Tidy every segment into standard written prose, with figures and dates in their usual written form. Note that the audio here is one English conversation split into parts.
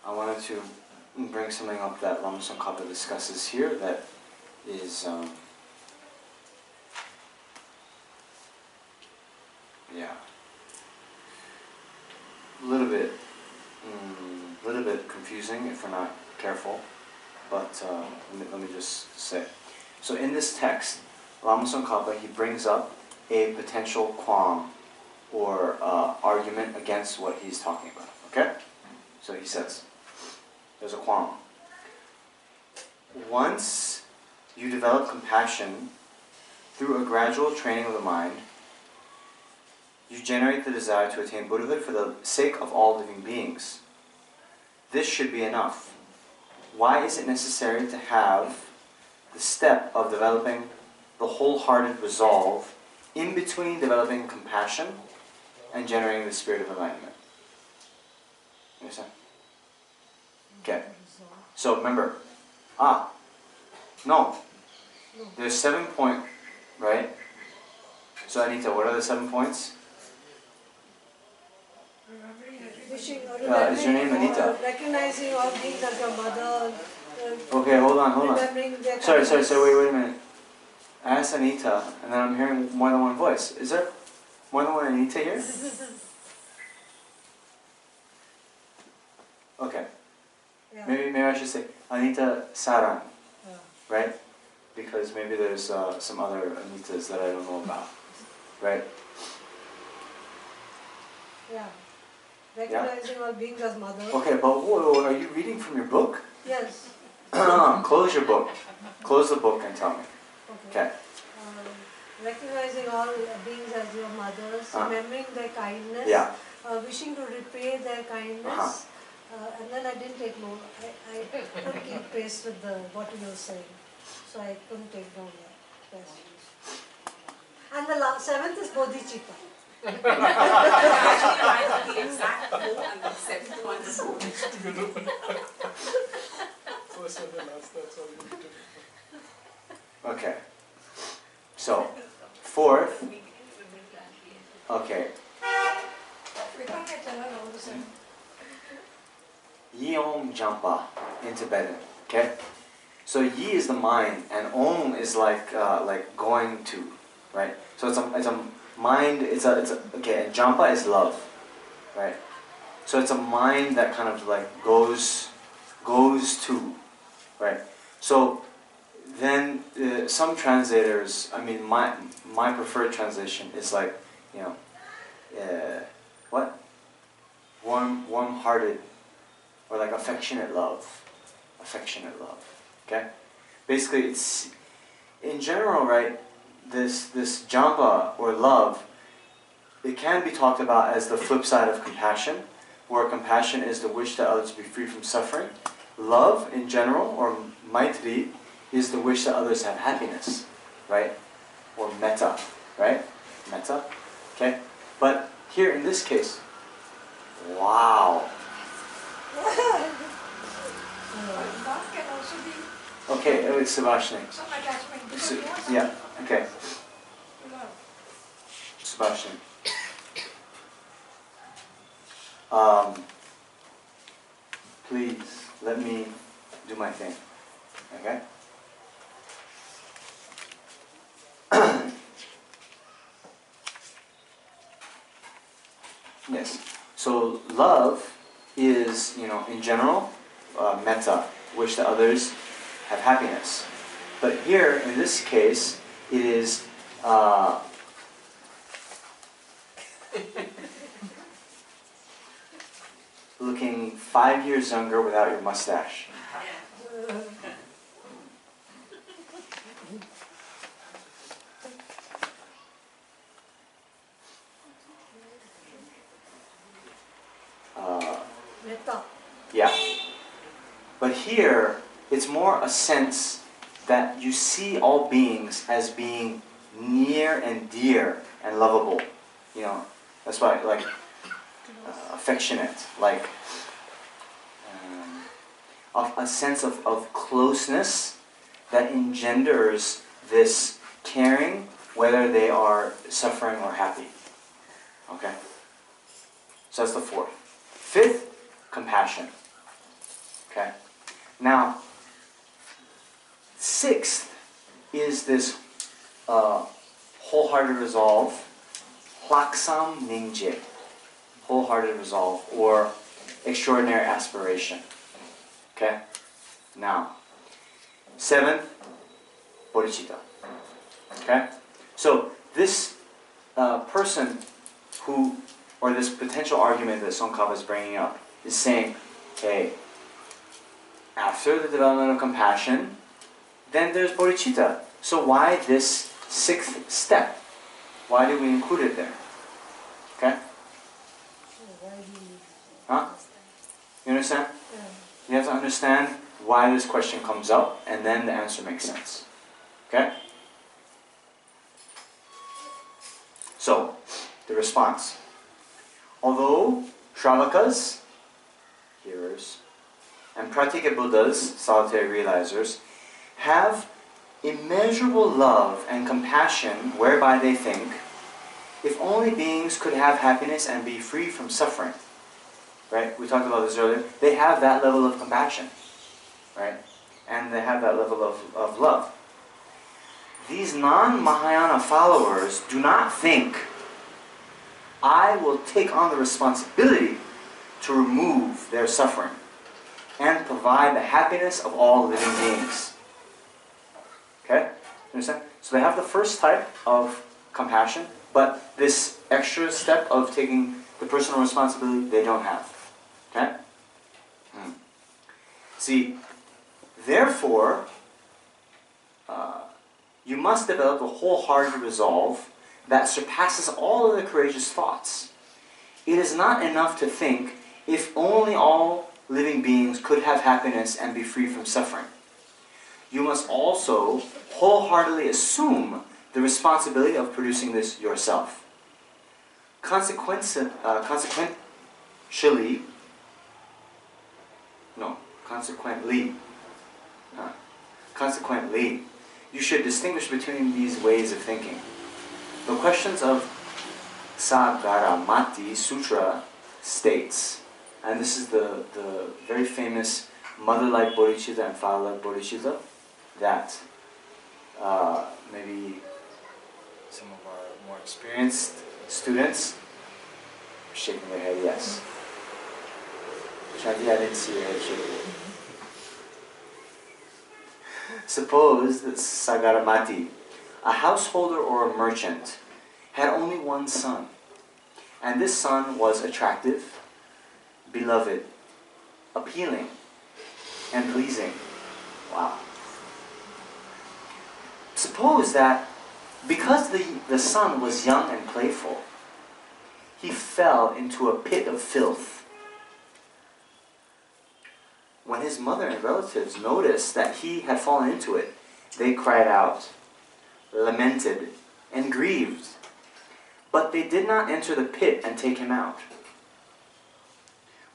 I wanted to bring something up that Lama Tsongkhapa discusses here that is, a little bit confusing if we're not careful, but let me just say. So in this text, Lama Tsongkhapa, he brings up a potential qualm or argument against what he's talking about, okay? So he says, there's a qualm. Once you develop compassion through a gradual training of the mind, you generate the desire to attain Buddhahood for the sake of all living beings. This should be enough. Why is it necessary to have the step of developing the wholehearted resolve in between developing compassion and generating the spirit of enlightenment? You understand? Okay. So remember, there's 7 points, right? So Anita, what are the 7 points? Is your name Anita? Recognizing all beings as your mother. Okay, hold on. Sorry, wait a minute. I asked Anita, and then I'm hearing more than one voice. Is there more than one Anita here? Okay. Yeah. Maybe I should say Anita Saran, right? Because maybe there's some other Anitas that I don't know about, right? Yeah. Recognizing all beings as mother. Okay, but whoa, are you reading from your book? Yes. Close your book. Close the book and tell me. Okay. Recognizing all beings as your mothers, remembering their kindness, wishing to repay their kindness, and then I didn't take note. I couldn't keep pace with what you were saying, so I couldn't take down the questions. And the 7th is Bodhicitta. Actually, the exact quote and the 7th one is First and the last, that's all you need to do. Okay. So, 4th. Okay. Yi-Om Jampa in Tibetan. Okay. So Yi is the mind, and Om is like going to, right? So it's a mind. Okay. And Jampa is love, right? So it's a mind that kind of like goes to, right? So then some translators, I mean, my preferred translation is like, warm-hearted, or like affectionate love, okay? Basically, it's, in general, right, this jampa, or love, it can be talked about as the flip side of compassion, where compassion is the wish that others be free from suffering. Love, in general, or maitri, is the wish that others have happiness, right? Or metta, right? Metta, okay? But here in this case, wow. Okay, it's Subhashini. Yeah, okay. Subhashini. Please, let me do my thing, okay? Yes. So love is, in general, metta, wish that others have happiness. But here, in this case, it is looking 5 years younger without your mustache. Yeah. But here, it's more a sense that you see all beings as being near and dear and lovable. That's why, like, affectionate, like a sense of closeness that engenders this caring, whether they are suffering or happy. Okay? So that's the 4th. 5th, compassion. Okay? Now, sixth is this wholehearted resolve, Hlaksam Ningje, wholehearted resolve, or extraordinary aspiration. Okay? Now, seventh, Bodhicitta. Okay? So, this person who, or this potential argument that Tsongkhapa is bringing up, is saying, hey, after the development of compassion, then there's bodhicitta. So why this sixth step? Why did we include it there? Okay? Huh? You understand? You have to understand why this question comes up, and then the answer makes sense. Okay? So, the response. Although Shravakas, hearers, and Pratyeka Buddhas, solitary realizers, have immeasurable love and compassion whereby they think, if only beings could have happiness and be free from suffering. Right? We talked about this earlier. They have that level of compassion. Right? And they have that level of love. These non-Mahayana followers do not think, I will take on the responsibility to remove their suffering and provide the happiness of all living beings. Okay? You understand? So they have the first type of compassion, but this extra step of taking the personal responsibility, they don't have. Okay? See, therefore, you must develop a wholehearted resolve that surpasses all other courageous thoughts. It is not enough to think, if only all living beings could have happiness and be free from suffering. You must also wholeheartedly assume the responsibility of producing this yourself. Consequently, you should distinguish between these ways of thinking. The questions of Sagaramati Sutra states, and this is the very famous mother-like bodhicitta and father-like bodhicitta, that maybe some of our more experienced students are shaking their head yes. Shanti, I didn't see your head shaking. Suppose that Sagaramati, a householder or a merchant, had only one son, and this son was attractive, beloved, appealing, and pleasing. Wow. Suppose that because the son was young and playful, he fell into a pit of filth. When his mother and relatives noticed that he had fallen into it, they cried out, lamented, and grieved. But they did not enter the pit and take him out.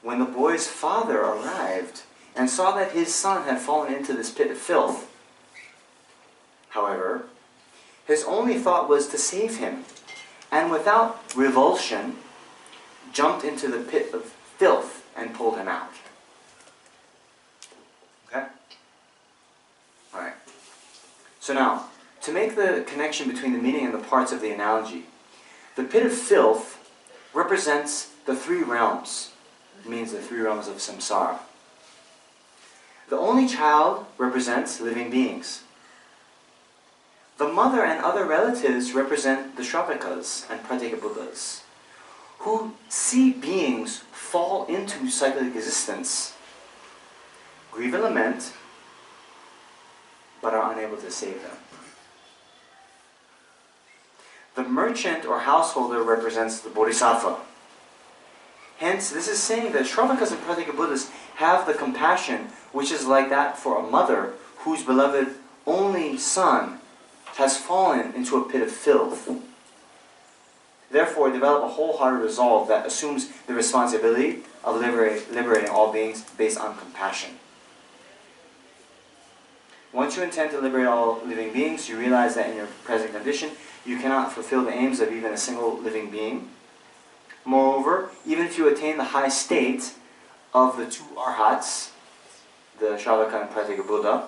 When the boy's father arrived and saw that his son had fallen into this pit of filth, however, his only thought was to save him, and without revulsion, jumped into the pit of filth and pulled him out. Okay? Alright. So now, to make the connection between the meaning and the parts of the analogy, the pit of filth represents the three realms. It means the three realms of samsara. The only child represents living beings. The mother and other relatives represent the Shravakas and Pratyeka Buddhas, who see beings fall into cyclic existence, grieve and lament, but are unable to save them. The merchant or householder represents the Bodhisattva. Hence, this is saying that Shravakas and Pratyeka Buddhas have the compassion which is like that for a mother whose beloved only son has fallen into a pit of filth. Therefore, develop a wholehearted resolve that assumes the responsibility of liberating all beings based on compassion. Once you intend to liberate all living beings, you realize that in your present condition, you cannot fulfill the aims of even a single living being. Moreover, even if you attain the high state of the two arhats, the Sravaka and Pratyeka Buddha,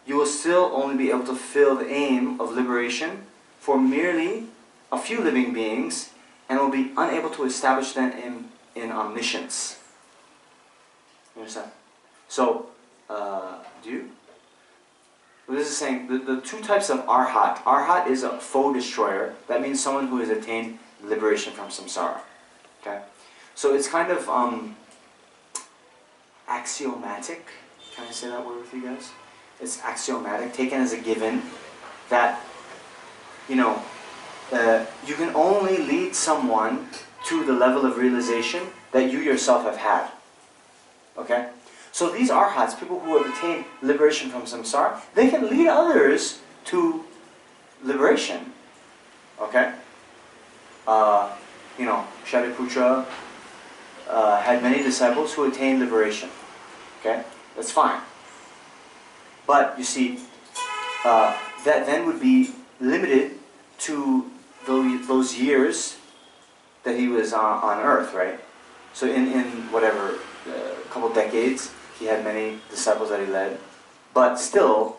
you will still only be able to fulfill the aim of liberation for merely a few living beings, and will be unable to establish them in omniscience. You understand? So, do you? Well, this is saying the two types of arhat. Arhat is a foe destroyer. That means someone who has attained liberation from samsara. Okay? So it's kind of axiomatic. Can I say that word with you guys? It's axiomatic, taken as a given, that, you know, you can only lead someone to the level of realization that you yourself have had. Okay? So these arhats, people who have attained liberation from samsara, they can lead others to liberation. Okay? You know, Shariputra had many disciples who attained liberation. Okay? That's fine. But you see, that then would be limited to those years that he was on earth, right? So in whatever, a couple decades, he had many disciples that he led. But still,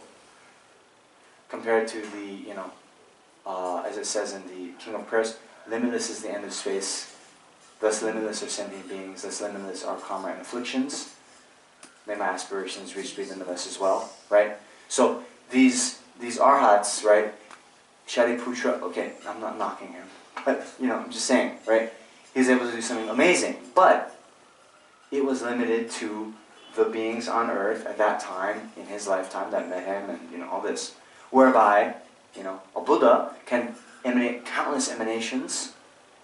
compared to the, you know, as it says in the King of Prayers, limitless is the end of space, thus limitless are sentient beings, thus limitless are karma and afflictions. May my aspirations reach to be limitless as well, right? So these arhats, right? Shariputra, okay, I'm not knocking him, but you know, I'm just saying, right? He's able to do something amazing, but it was limited to the beings on earth at that time in his lifetime that met him, and you know all this. Whereby, you know, a Buddha can emanate countless emanations,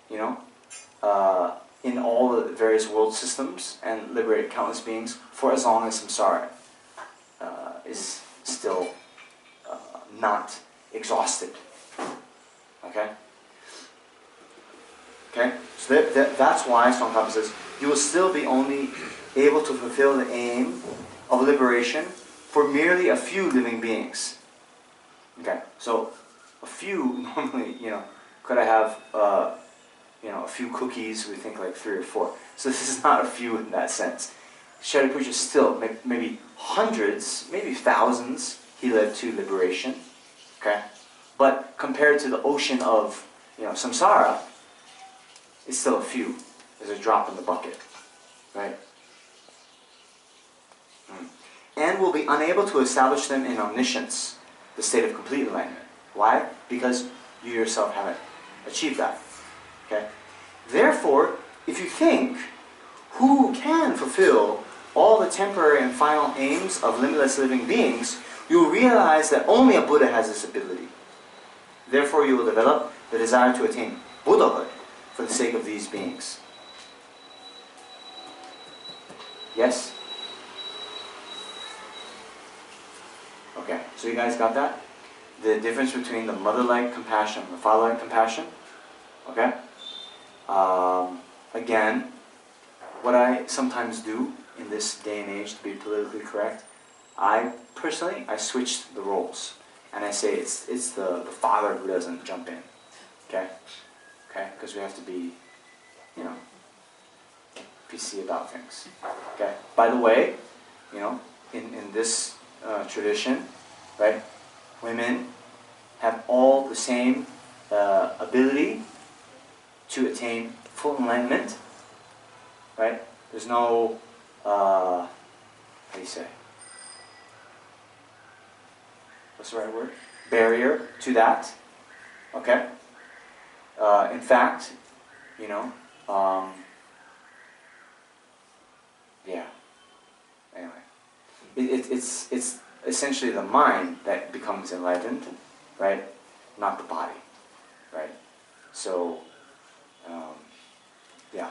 you know, in all the various world systems and liberate countless beings for as long as samsara is still not exhausted. Okay? Okay? So that's why Tsongkhapa says, you will still be only able to fulfill the aim of liberation for merely a few living beings. Okay? So, a few, normally, you know, could I have, you know, a few cookies? We think like 3 or 4. So this is not a few in that sense. Shariputra still, maybe hundreds, maybe thousands, he led to liberation. Okay? But compared to the ocean of, you know, samsara, it's still a few. There's a drop in the bucket. Right? And will be unable to establish them in omniscience, the state of complete enlightenment. Why? Because you yourself haven't achieved that. Okay? Therefore, if you think, who can fulfill all the temporary and final aims of limitless living beings, you will realize that only a Buddha has this ability. Therefore, you will develop the desire to attain Buddhahood for the sake of these beings. Yes? Okay, so you guys got that? The difference between the mother-like compassion and the father-like compassion. Okay? Again, what I sometimes do in this day and age, to be politically correct, I switched the roles. And I say it's the father who doesn't jump in. Okay? Okay? Because we have to be, you know, PC about things. Okay? By the way, you know, in this tradition, right, women have all the same ability to attain full enlightenment, right? There's no, how do you say? What's the right word? Barrier to that, okay? In fact, you know, yeah. Anyway, it's essentially the mind that becomes enlightened, right? Not the body, right? So, yeah,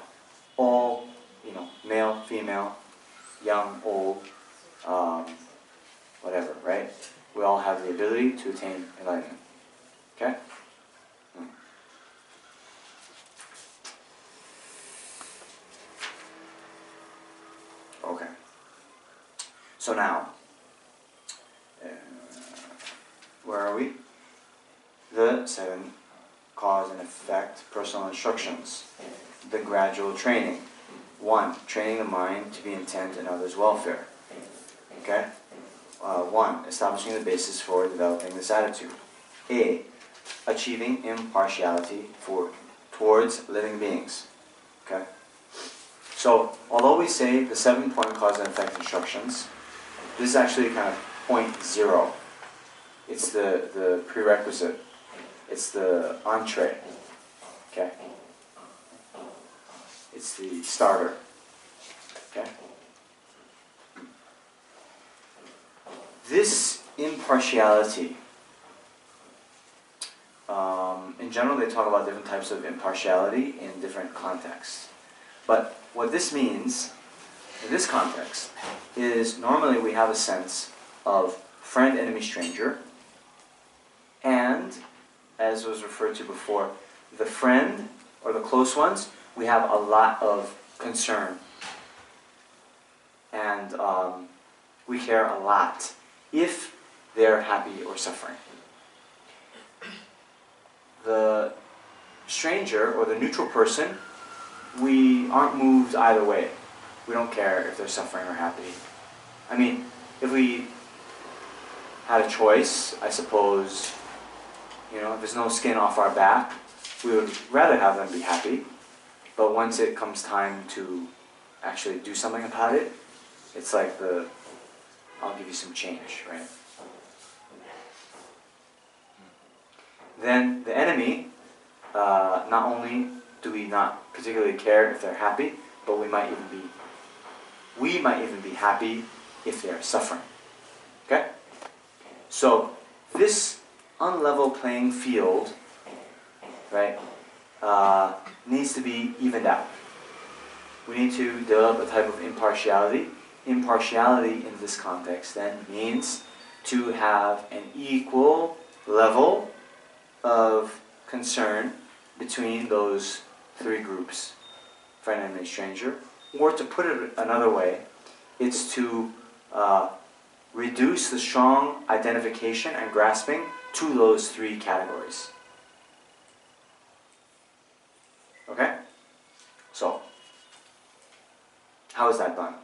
all, you know, male, female, young, old, whatever, right? We all have the ability to attain enlightenment. Okay? Okay. So now, where are we? The 7 cause and effect personal instructions. The gradual training. 1. Training the mind to be intent in others' welfare. Okay? 1. Establishing the basis for developing this attitude. A. Achieving impartiality towards living beings. Okay? So, although we say the 7-point cause and effect instructions, this is actually kind of point 0. It's the prerequisite. It's the entree. Okay? It's the starter. Okay? This impartiality, in general they talk about different types of impartiality in different contexts. But what this means, in this context, is normally we have a sense of friend, enemy, stranger, and, as was referred to before, the friend, or the close ones, we have a lot of concern. And we care a lot if they're happy or suffering. The stranger, or the neutral person, we aren't moved either way. We don't care if they're suffering or happy. I mean, if we had a choice, I suppose, if there's no skin off our back, we would rather have them be happy. But once it comes time to actually do something about it, it's like I'll give you some change, right? Then the enemy, not only do we not particularly care if they're happy, but we might even be happy if they're suffering. Okay? So this unlevel playing field, right, needs to be evened out. We need to develop a type of impartiality. Impartiality in this context then means to have an equal level of concern between those 3 groups, friend, enemy, stranger. Or to put it another way, it's to reduce the strong identification and grasping to those 3 categories. Okay? So, how is that done?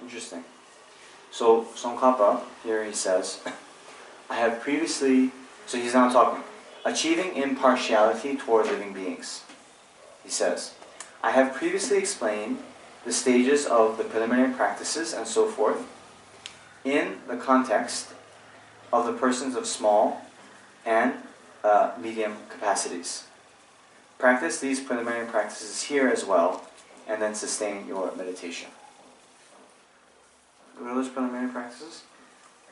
Interesting. So, Tsongkhapa, here he says, I have previously, so he's now talking, achieving impartiality toward living beings. He says, I have previously explained the stages of the preliminary practices and so forth in the context of the persons of small and medium capacities. Practice these preliminary practices here as well, and then sustain your meditation. What are those preliminary practices?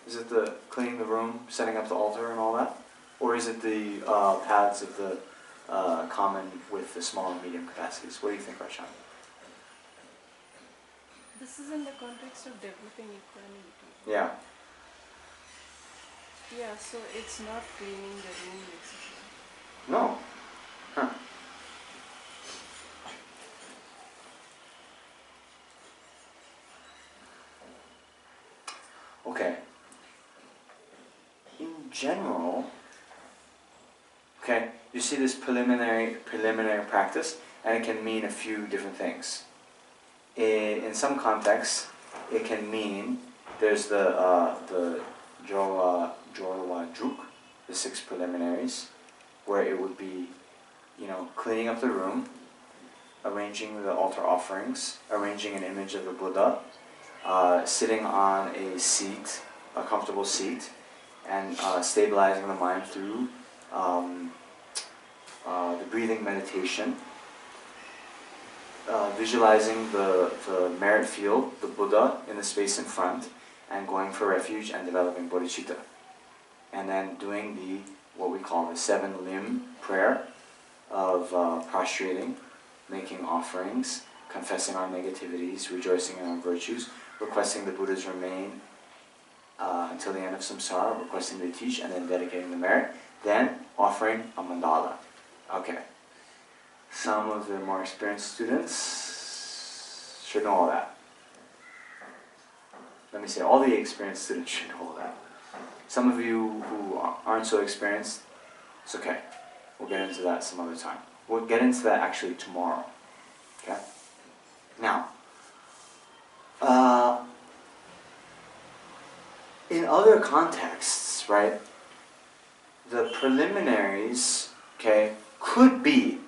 Is it the cleaning the room, setting up the altar and all that? Or is it the paths of the common with the small and medium capacities? What do you think, Rachan? This is in the context of developing equanimity. Yeah. Yeah, so it's not cleaning the room basically. No. Huh. Okay. In general, okay, you see this preliminary practice, and it can mean a few different things. In some contexts, it can mean there's the Jorwa Druk, the 6 preliminaries, where it would be, cleaning up the room, arranging the altar offerings, arranging an image of the Buddha, sitting on a seat, a comfortable seat, and stabilizing the mind through the breathing meditation, visualizing the merit field, the Buddha in the space in front, and going for refuge and developing Bodhicitta. And then doing what we call the 7-limb prayer of prostrating, making offerings, confessing our negativities, rejoicing in our virtues, requesting the Buddha's remain until the end of samsara, requesting they teach, and then dedicating the merit, then offering a mandala. Okay. Some of the more experienced students should know all that. Let me say, all the experienced students should know all that. Some of you who aren't so experienced, it's okay. We'll get into that some other time. We'll get into that actually tomorrow. Okay? Now, in other contexts, right, the preliminaries, okay, could be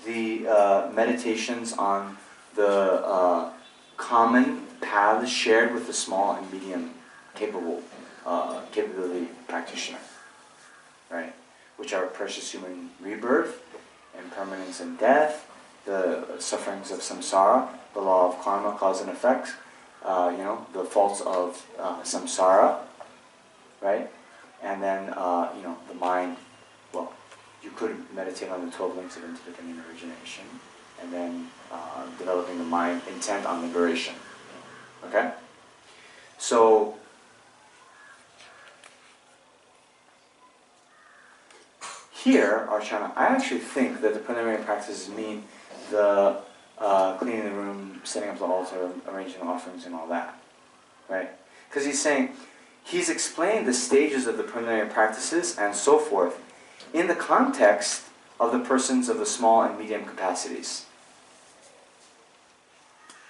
the meditations on the common paths shared with the small and medium capability practitioner, right? Which are precious human rebirth, impermanence and death, the sufferings of samsara, the law of karma, cause and effect, the faults of samsara, right? And then, the mind, well, you could meditate on the 12 links of intellect and origination, and then developing the mind intent on liberation. Okay? So, here, Archana, I actually think that the preliminary practices mean the cleaning the room, setting up the altar, arranging the offerings and all that. Right? Because he's explained the stages of the preliminary practices and so forth in the context of the persons of the small and medium capacities.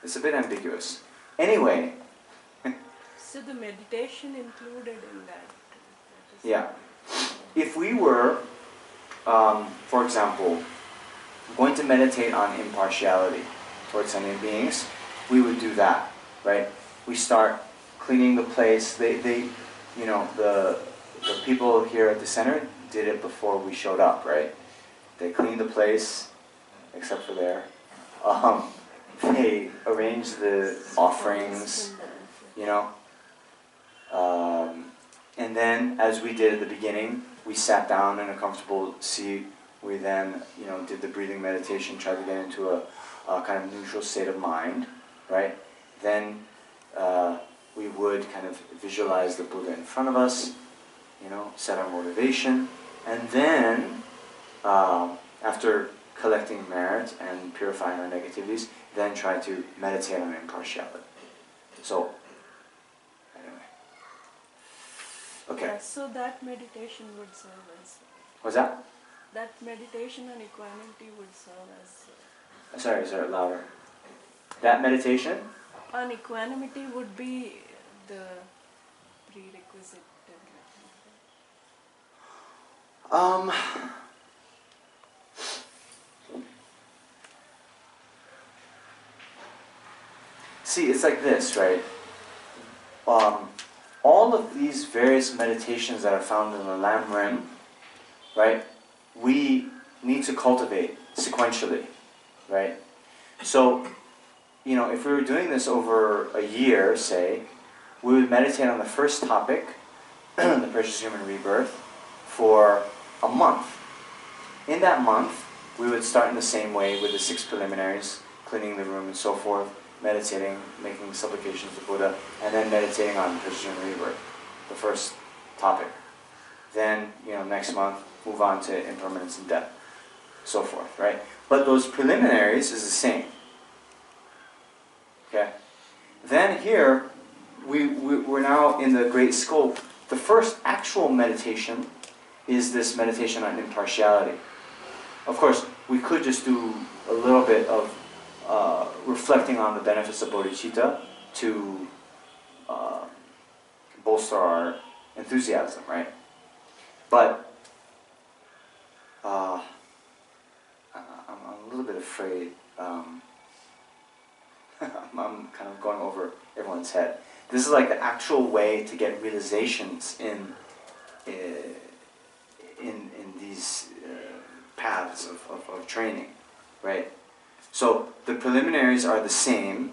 It's a bit ambiguous. Anyway. So the meditation included in that? Yeah. If we were, for example, going to meditate on impartiality towards sentient beings, we would do that, right? We start cleaning the place. The people here at the center did it before we showed up, right? They cleaned the place, except for there. They arranged the offerings, and then, as we did at the beginning, we sat down in a comfortable seat. We then, did the breathing meditation, tried to get into a kind of neutral state of mind, right? Then we would kind of visualize the Buddha in front of us, set our motivation, and then, after collecting merit and purifying our negativities, then try to meditate on impartiality. So, anyway. Okay. Yeah, so that meditation would serve as... What's that? That meditation on equanimity would serve as... Sorry, louder. That meditation? On equanimity would be the prerequisite. See, it's like this, right? All of these various meditations that are found in the Lam Rim, right, we need to cultivate sequentially, right? So, if we were doing this over a year, say, we would meditate on the first topic, the precious human rebirth, for a month. In that month, we would start in the same way with the 6 preliminaries, cleaning the room and so forth, meditating, making supplications to Buddha, and then meditating on precious human rebirth, the first topic. Then, next month, move on to impermanence and death, so forth, right? But those preliminaries is the same. Okay? Then here, we're now in the great scope. The first actual meditation is this meditation on impartiality. Of course, we could just do a little bit of reflecting on the benefits of bodhicitta to bolster our enthusiasm, right? But I'm a little bit afraid. I'm kind of going over everyone's head. This is like the actual way to get realizations in these paths of training, right? So the preliminaries are the same.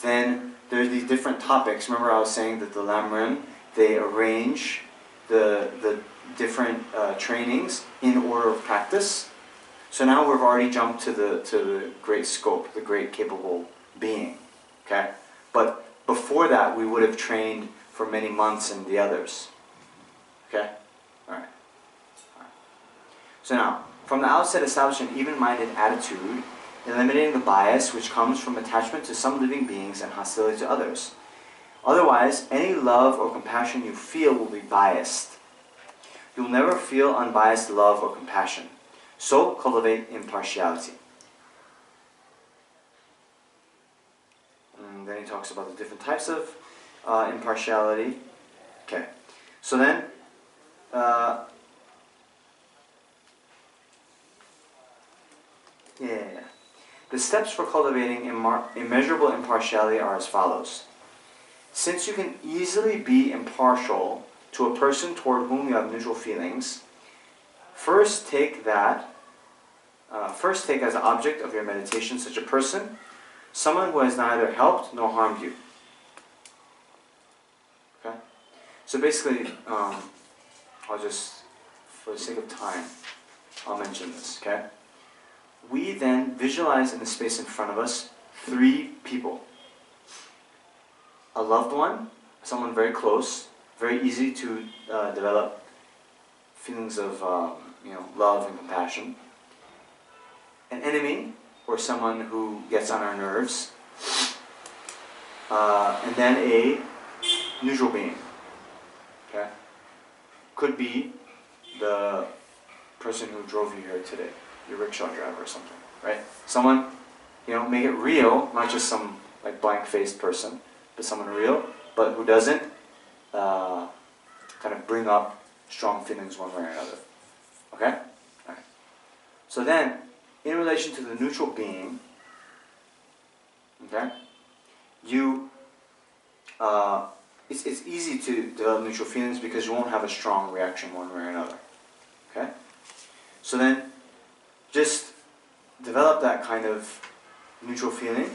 Then there's these different topics. Remember I was saying that the Lam Rim, they arrange the different trainings in order of practice. So now we've already jumped to the great scope, the great capable being. Okay? But before that, we would have trained for many months in the others. Okay? Alright. So now, from the outset, establish an even-minded attitude eliminating the bias which comes from attachment to some living beings and hostility to others. Otherwise, any love or compassion you feel will be biased. You'll never feel unbiased love or compassion. So, cultivate impartiality. And then he talks about the different types of impartiality. Okay. So then, the steps for cultivating immeasurable impartiality are as follows. Since you can easily be impartial to a person toward whom you have neutral feelings, first take as the object of your meditation such a person, someone who has neither helped nor harmed you. Okay? So basically, I'll just, for the sake of time, I'll mention this, okay? We then visualize in the space in front of us 3 people. A loved one, someone very close, very easy to develop feelings of love and compassion. An enemy, or someone who gets on our nerves. And then a neutral being. Okay? Could be the person who drove you here today, your rickshaw driver or something, right? Someone, make it real, not just some like blank-faced person, but someone real, but who doesn't kind of bring up strong feelings one way or another. Okay? Alright. So then, in relation to the neutral being, okay, it's easy to develop neutral feelings because you won't have a strong reaction one way or another. Okay? So then, just develop that kind of neutral feeling.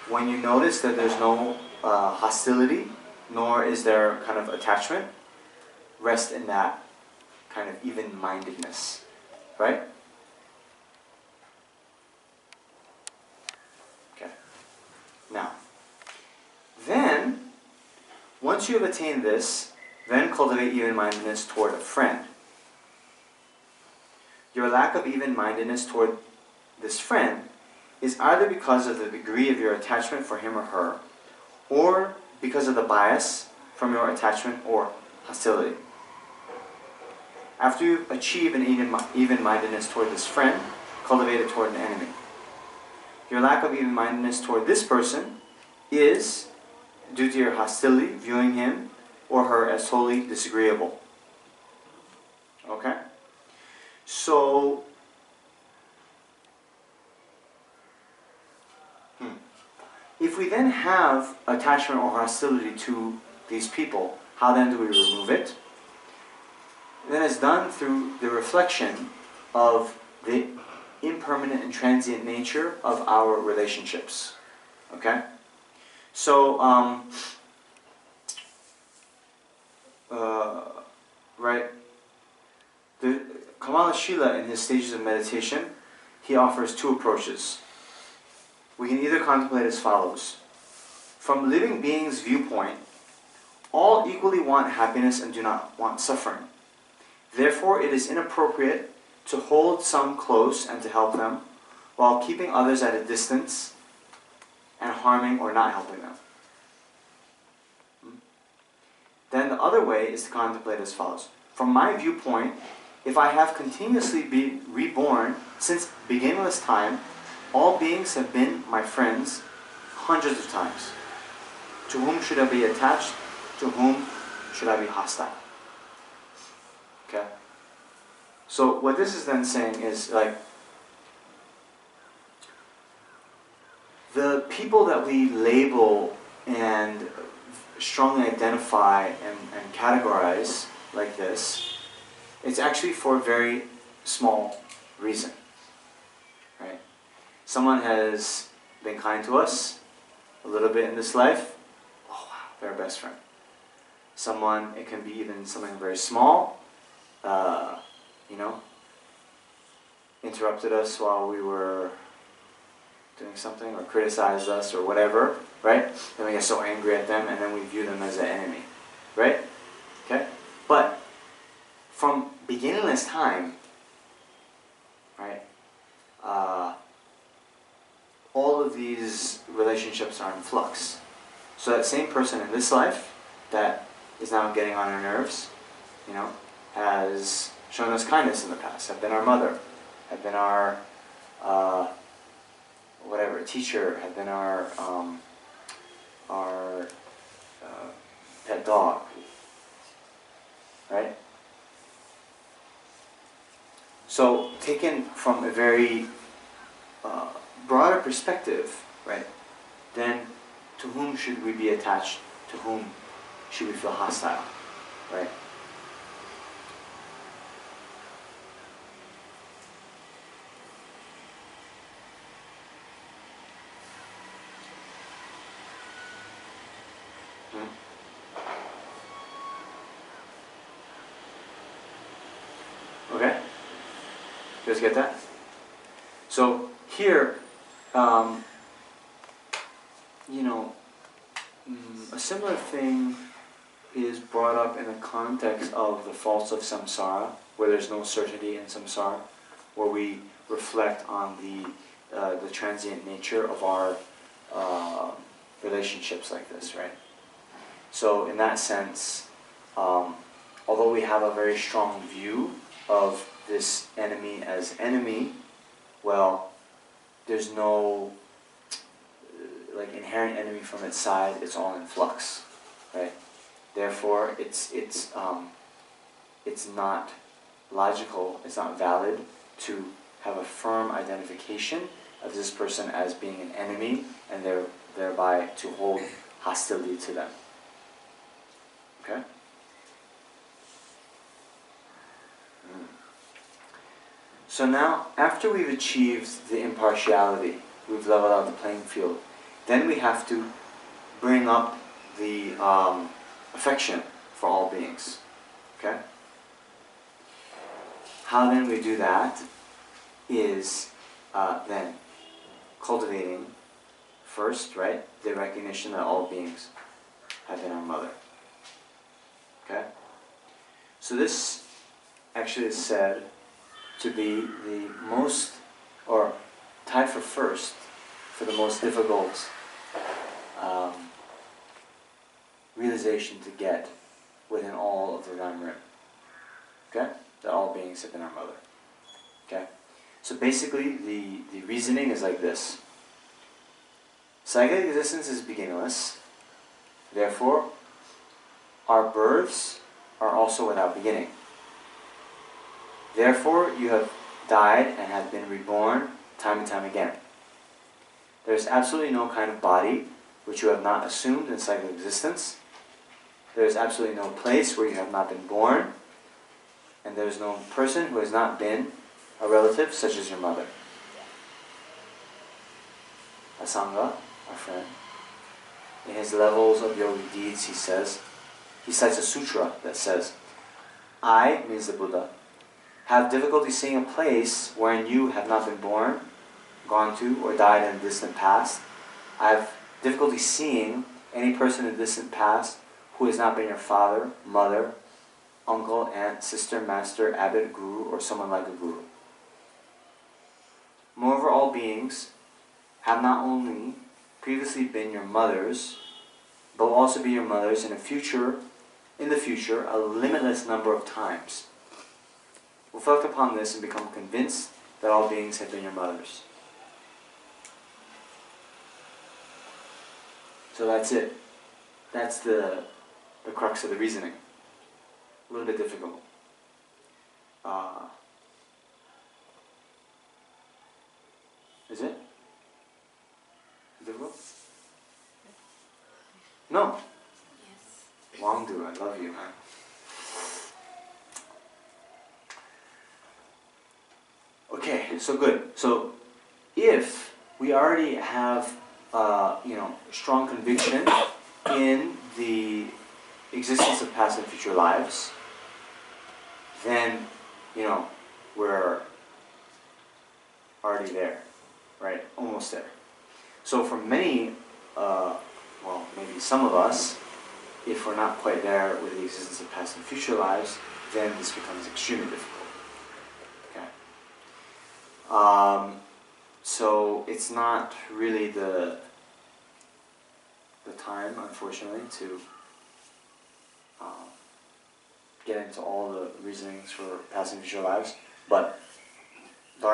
When you notice that there's no hostility, nor is there kind of attachment, rest in that kind of even-mindedness. Right? Okay. Now, then, once you have attained this, then cultivate even-mindedness toward a friend. Your lack of even-mindedness toward this friend is either because of the degree of your attachment for him or her, or because of the bias from your attachment or hostility. After you achieve an even-mindedness toward this friend, cultivate it toward an enemy. Your lack of even-mindedness toward this person is due to your hostility, viewing him or her as totally disagreeable. Okay? So, if we then have attachment or hostility to these people, how then do we remove it? Then it's done through the reflection of the impermanent and transient nature of our relationships. Okay? So, right, the Kamala Shila in his stages of meditation, he offers 2 approaches. We can either contemplate as follows. From living beings' viewpoint, all equally want happiness and do not want suffering. Therefore, it is inappropriate to hold some close and to help them, while keeping others at a distance and harming or not helping them. Then the other way is to contemplate as follows. From my viewpoint, if I have continuously been reborn since beginningless time, all beings have been my friends hundreds of times. To whom should I be attached? To whom should I be hostile? Okay? So what this is then saying is like, the people that we label and strongly identify and categorize like this, it's actually for a very small reason. Right? Someone has been kind to us a little bit in this life. Oh wow, they're our best friend. Someone, it can be even something very small, interrupted us while we were doing something, or criticized us, or whatever, right? Then we get so angry at them, and then we view them as an enemy, right? Okay? But from beginningless time, right, all of these relationships are in flux. So that same person in this life that is now getting on our nerves, you know, has shown us kindness in the past, have been our mother, have been our whatever, teacher, have been our pet dog, right? So taken from a very broader perspective, right, then to whom should we be attached? To whom should we feel hostile, right? Okay? You guys get that? So here, you know, a similar thing is brought up in the context of the faults of samsara, where there's no certainty in samsara, where we reflect on the transient nature of our relationships like this, right? So in that sense, although we have a very strong view of this enemy as enemy, well, there's no like inherent enemy from its side. It's all in flux, right? Therefore, it's not logical. It's not valid to have a firm identification of this person as being an enemy, and thereby to hold hostility to them. Okay. So now, after we've achieved the impartiality, we've leveled out the playing field, then we have to bring up the affection for all beings. Okay? How then we do that is then cultivating first, right, the recognition that all beings have been our mother. Okay? So this actually is said to be the most, or tied for first, for the most difficult realization to get within all of the Ram Rim. Okay? That all beings have been our mother. Okay? So basically, the reasoning is like this. Psychic existence is beginningless. Therefore, our births are also without beginning. Therefore, you have died and have been reborn time and time again. There is absolutely no kind of body which you have not assumed in psychic existence. There is absolutely no place where you have not been born. And there is no person who has not been a relative such as your mother. Asanga, our friend, in his levels of yogic deeds, he cites a sutra that says, I, means the Buddha, have difficulty seeing a place wherein you have not been born, gone to, or died in the distant past. I have difficulty seeing any person in the distant past who has not been your father, mother, uncle, aunt, sister, master, abbot, guru, or someone like a guru. Moreover, all beings have not only previously been your mothers, but will also be your mothers in the future, a limitless number of times. Reflect upon this and become convinced that all beings have been your mothers. So that's it. That's the crux of the reasoning. A little bit difficult. Is it? Difficult? No. Yes. Wangdu, I love you, man. Okay, so good. So if we already have strong conviction in the existence of past and future lives, then we're already there, right? Almost there. So for many, maybe some of us, if we're not quite there with the existence of past and future lives, then this becomes extremely difficult. Okay. So it's not really the time, unfortunately, to get into all the reasonings for past and future lives. But the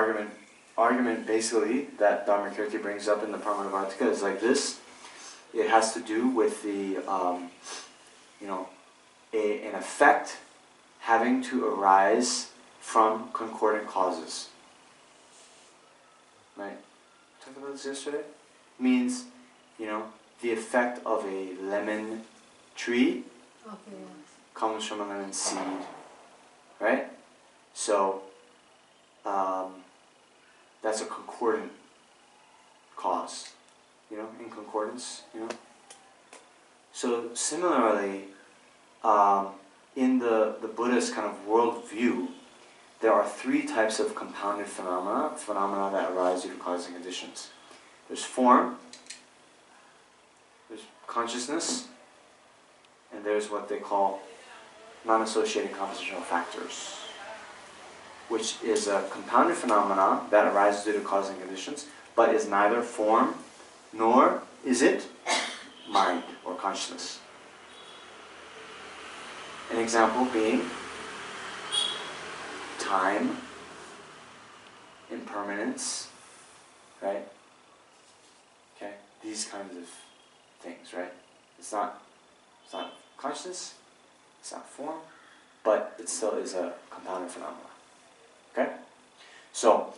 argument basically that Dharmakirti brings up in the Paramahanavatika is like this. It has to do with the, an effect having to arise from concordant causes. Right? Talked about this yesterday? Means, the effect of a lemon tree comes from a lemon seed. Right? So, that's a concordant cause. In concordance, So similarly, in the Buddhist kind of worldview, there are three types of compounded phenomena that arise due to causes and conditions. There's form, there's consciousness, and there's what they call non-associated compositional factors, which is a compounded phenomena that arises due to causes and conditions, but is neither form nor is it mind or consciousness. An example being time, impermanence, right? Okay, these kinds of things, right? It's not consciousness, it's not form, but it still is a compounded phenomenon. Okay? So,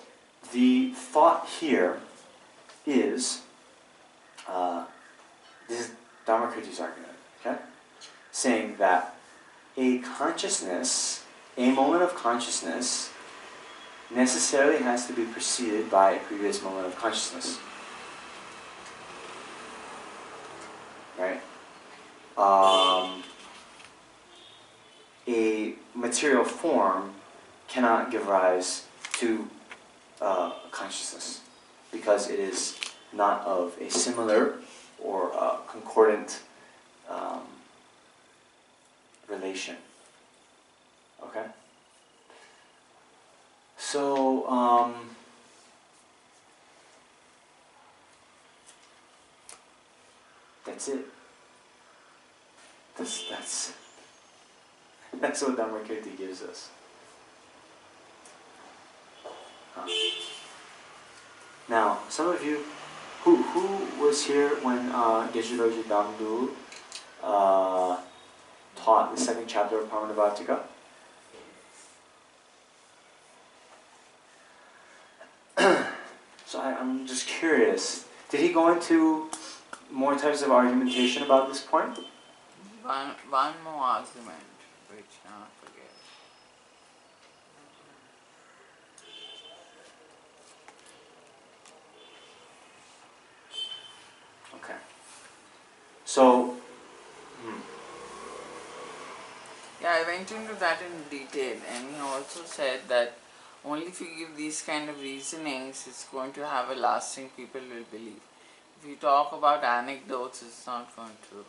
the thought here is, this is Dharmakirti's argument, okay? Saying that a moment of consciousness necessarily has to be preceded by a previous moment of consciousness. Right? A material form cannot give rise to consciousness because it is not of a similar or concordant relation. Okay? So, that's it. That's what Dharmakirti gives us. Now, some of you, who was here when Geshe Damdu taught the second chapter of Paramahanavatika? So I'm just curious, did he go into more types of argumentation about this point? One more argument, which I forget. Okay. So, yeah, I went into that in detail, and he also said that only if you give these kind of reasonings, it's going to have a lasting, people will believe. If you talk about anecdotes, it's not going to.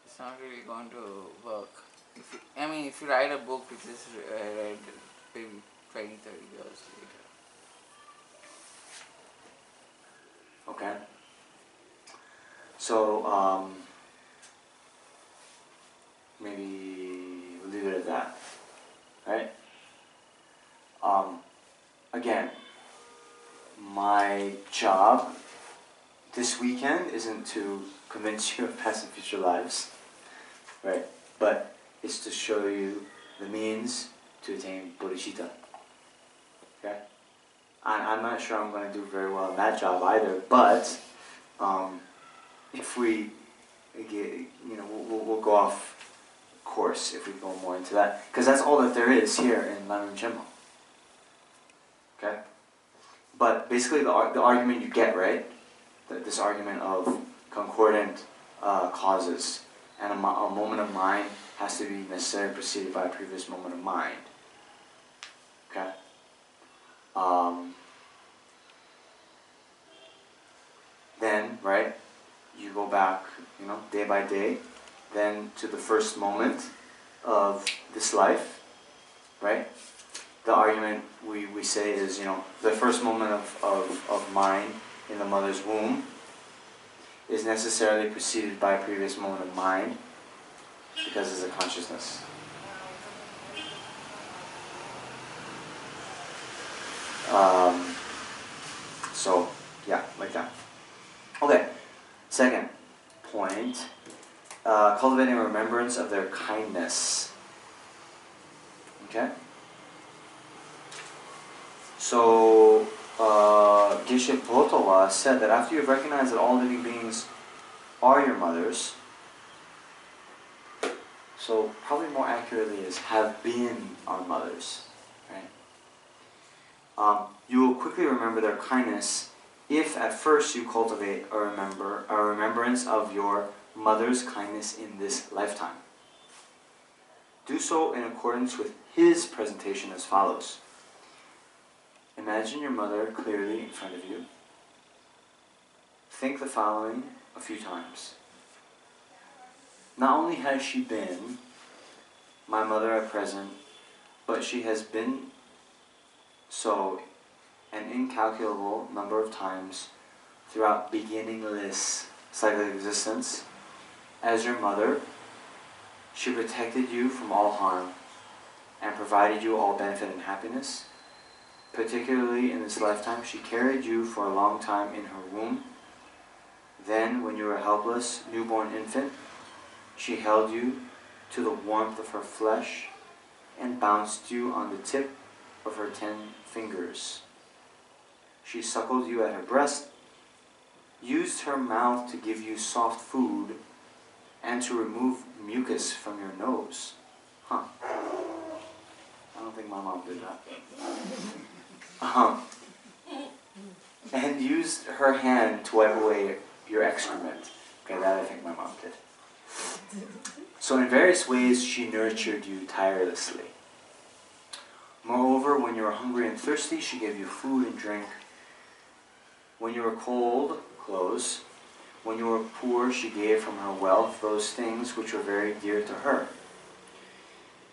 It's not really going to work. If you write a book which is read maybe 20, 30 years later. okay. So, maybe we'll leave it at that. Right? Again, my job this weekend isn't to convince you of past and future lives, right? But it's to show you the means to attain Bodhicitta. Okay? I'm not sure I'm going to do very well in that job either, but if we get, we'll go off course if we go more into that, because that's all that there is here in Lamrim Chenmo. Okay? But basically the argument you get, right? This argument of concordant causes, and a moment of mind has to be necessarily preceded by a previous moment of mind. Okay? Then, right, you go back, day by day, then to the first moment of this life, right? the argument we say is, the first moment of mind in the mother's womb is necessarily preceded by a previous moment of mind because it's a consciousness. So, yeah, like that. Okay, second point, cultivating remembrance of their kindness. Okay? So, Geshe said that after you've recognized that all living beings are your mothers, so probably more accurately is have been our mothers, right? You will quickly remember their kindness if at first you cultivate a remembrance of your mother's kindness in this lifetime. Do so in accordance with his presentation as follows. Imagine your mother clearly in front of you. Think the following a few times. Not only has she been my mother at present, but she has been so an incalculable number of times throughout beginningless cyclic existence. As your mother, she protected you from all harm and provided you all benefit and happiness. Particularly in this lifetime, she carried you for a long time in her womb. Then, when you were a helpless, newborn infant, she held you to the warmth of her flesh and bounced you on the tip of her 10 fingers. She suckled you at her breast, used her mouth to give you soft food, and to remove mucus from your nose. I don't think my mom did that. And used her hand to wipe away your excrement. Okay, that I think my mom did. So in various ways, she nurtured you tirelessly. Moreover, when you were hungry and thirsty, she gave you food and drink. When you were cold, clothes. When you were poor, she gave from her wealth those things which were very dear to her.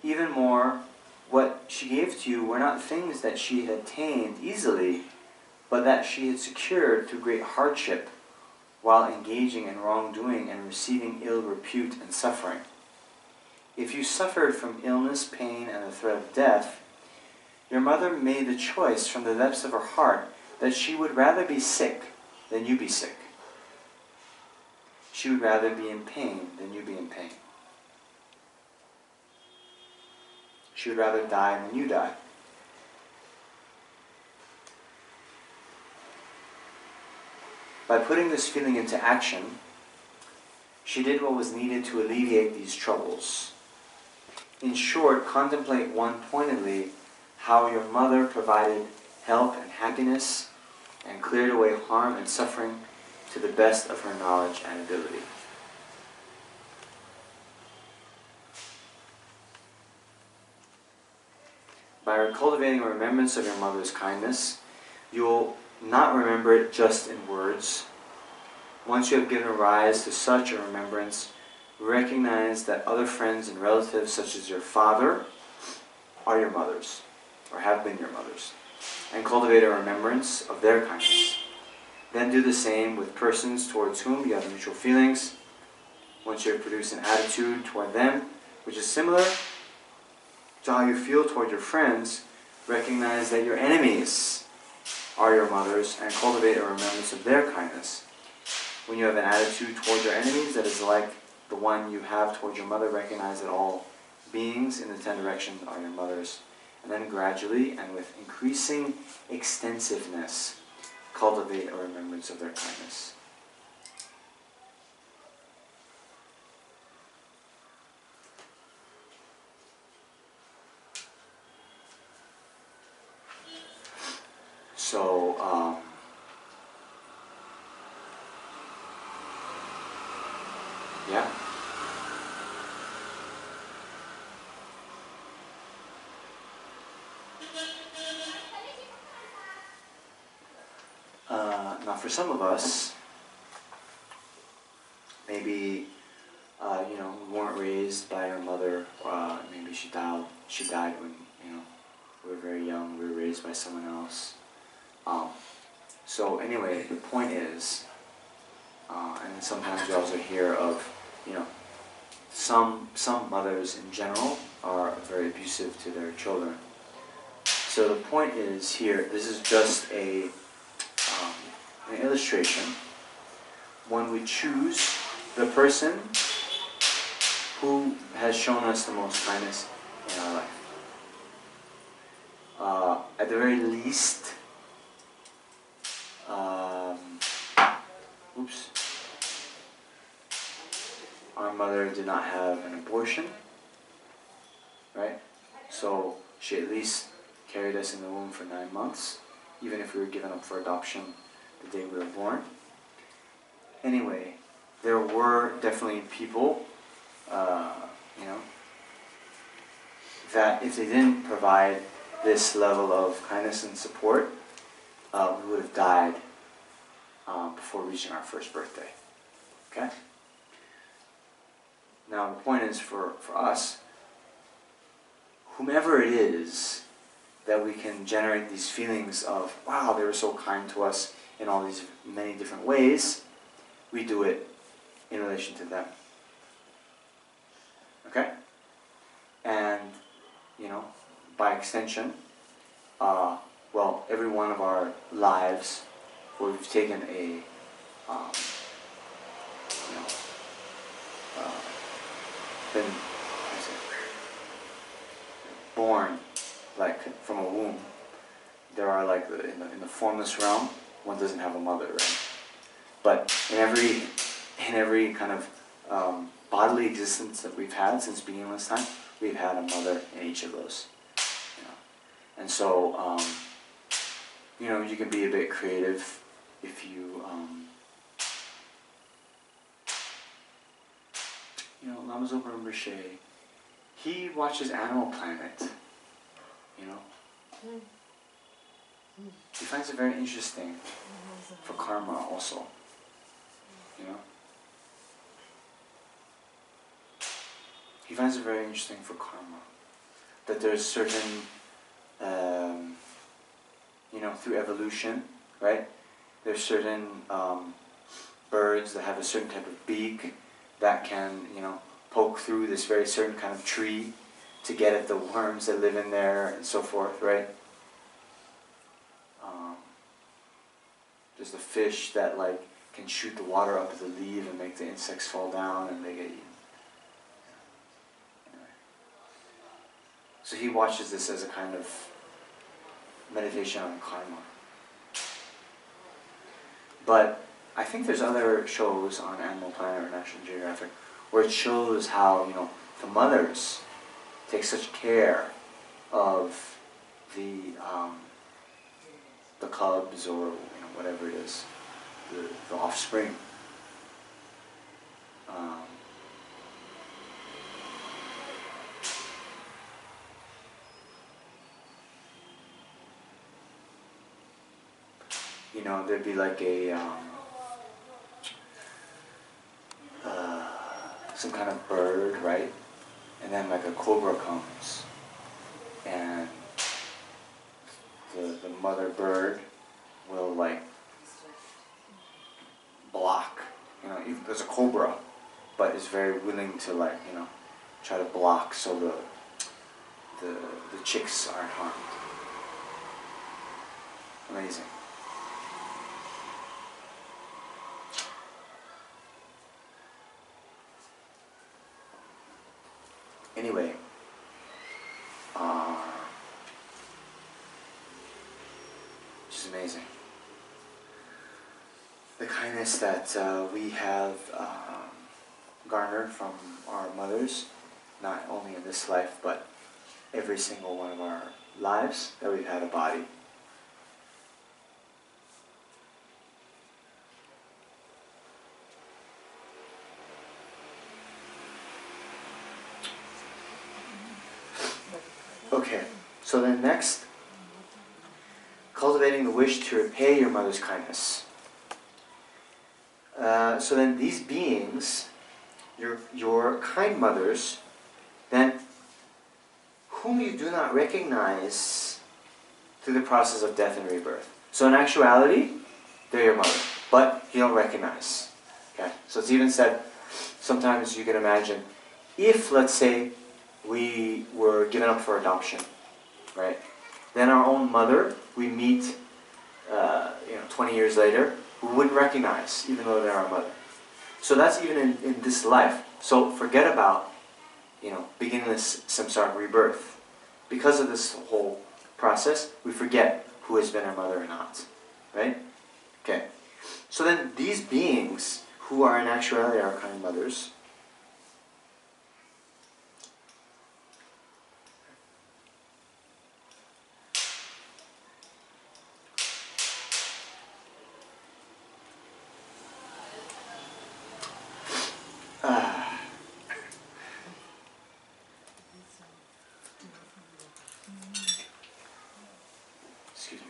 Even more, what she gave to you were not things that she had attained easily, but that she had secured through great hardship, while engaging in wrongdoing and receiving ill repute and suffering. If you suffered from illness, pain, and the threat of death, your mother made the choice from the depths of her heart that she would rather be sick than you be sick. She would rather be in pain than you be in pain. She would rather die than you die. By putting this feeling into action, she did what was needed to alleviate these troubles. In short, contemplate one pointedly how your mother provided help and happiness and cleared away harm and suffering to the best of her knowledge and ability. By cultivating a remembrance of your mother's kindness, you will not remember it just in words. Once you have given rise to such a remembrance, recognize that other friends and relatives, such as your father, are your mothers, or have been your mothers, and cultivate a remembrance of their kindness. Then do the same with persons towards whom you have mutual feelings. Once you have produced an attitude toward them, which is similar to how you feel toward your friends, recognize that your enemies are your mothers and cultivate a remembrance of their kindness. When you have an attitude toward your enemies that is like the one you have toward your mother, recognize that all beings in the 10 directions are your mothers. And then gradually and with increasing extensiveness, cultivate a remembrance of their kindness. So, yeah. Now for some of us, maybe, we weren't raised by our mother, maybe she died when, we we were very young, we were raised by someone else. So anyway, the point is, and then sometimes you also hear of, you know, some mothers in general are very abusive to their children. So the point is here, this is just an illustration. When we choose the person who has shown us the most kindness in our life, at the very least, our mother did not have an abortion, right? So she at least carried us in the womb for 9 months, even if we were given up for adoption the day we were born. Anyway, there were definitely people, you know, that if they didn't provide this level of kindness and support, we would have died before reaching our first birthday. Okay? Now the point is for us, whomever it is that we can generate these feelings of, wow, they were so kind to us in all these many different ways, we do it in relation to them. Okay? And, you know, by extension, well, every one of our lives where we've taken a, you know, been born like from a womb, there are like in the formless realm, one doesn't have a mother, right? But in every kind of bodily existence that we've had since beginningless time, we've had a mother in each of those. You know? And so, you know, you can be a bit creative if you, you know, Lama Zopa Rinpoche, he watches Animal Planet, you know. He finds it very interesting for karma also, you know. He finds it very interesting for karma, that there's certain, you know, through evolution, right? There's certain birds that have a certain type of beak that can, you know, poke through this very certain kind of tree to get at the worms that live in there and so forth, right? There's the fish that like can shoot the water up to the leaf and make the insects fall down and they get eaten. Anyway. So he watches this as a kind of meditation on karma. But I think there's other shows on Animal Planet or National Geographic where it shows how, you know, the mothers take such care of the cubs or, you know, whatever it is, the offspring. You know, there'd be like a some kind of bird, right? And then like a cobra comes, and the mother bird will like block, you know, even there's a cobra, but is very willing to like, you know, try to block so the chicks aren't harmed. Amazing. Anyway, which is amazing. The kindness that we have garnered from our mothers, not only in this life, but every single one of our lives that we've had a body. Okay, so then next, cultivating the wish to repay your mother's kindness. So then these beings, your kind mothers, then whom you do not recognize through the process of death and rebirth. So in actuality, they're your mother, but you don't recognize. Okay? So it's even said, sometimes you can imagine, if, let's say, we were given up for adoption, right? Then our own mother, we meet 20 years later, we wouldn't recognize, even though they're our mother. So that's even in this life. So forget about, beginning this samsara rebirth. Because of this whole process, we forget who has been our mother or not. Right? Okay. So then these beings, who are in actuality our kind mothers, excuse me.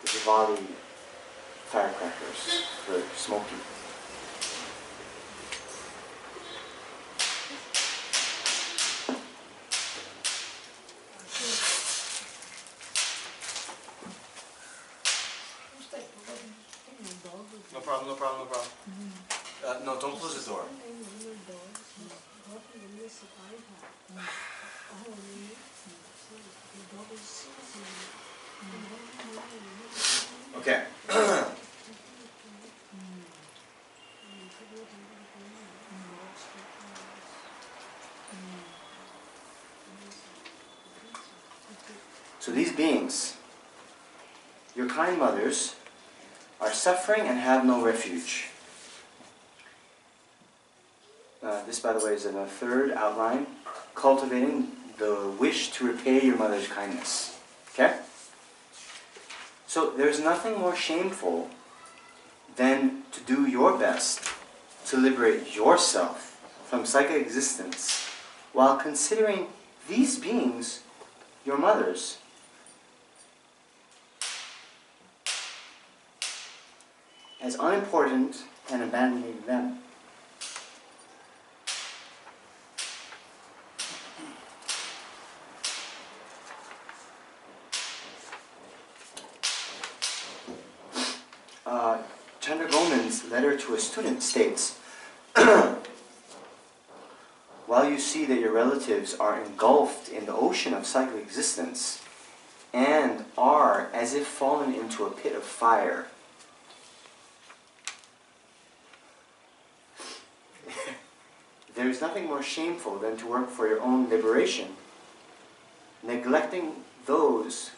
The Diwali firecrackers for smoking. No problem. No, don't close the door. Okay. So these beings, your kind mothers, are suffering and have no refuge. This, by the way, is in the third outline, cultivating the wish to repay your mother's kindness. Okay? So there's nothing more shameful than to do your best to liberate yourself from psychic existence while considering these beings your mothers. As unimportant and abandoning them. Chandra Goman's letter to a student states, while you see that your relatives are engulfed in the ocean of psychic existence and are as if fallen into a pit of fire, there is nothing more shameful than to work for your own liberation, neglecting those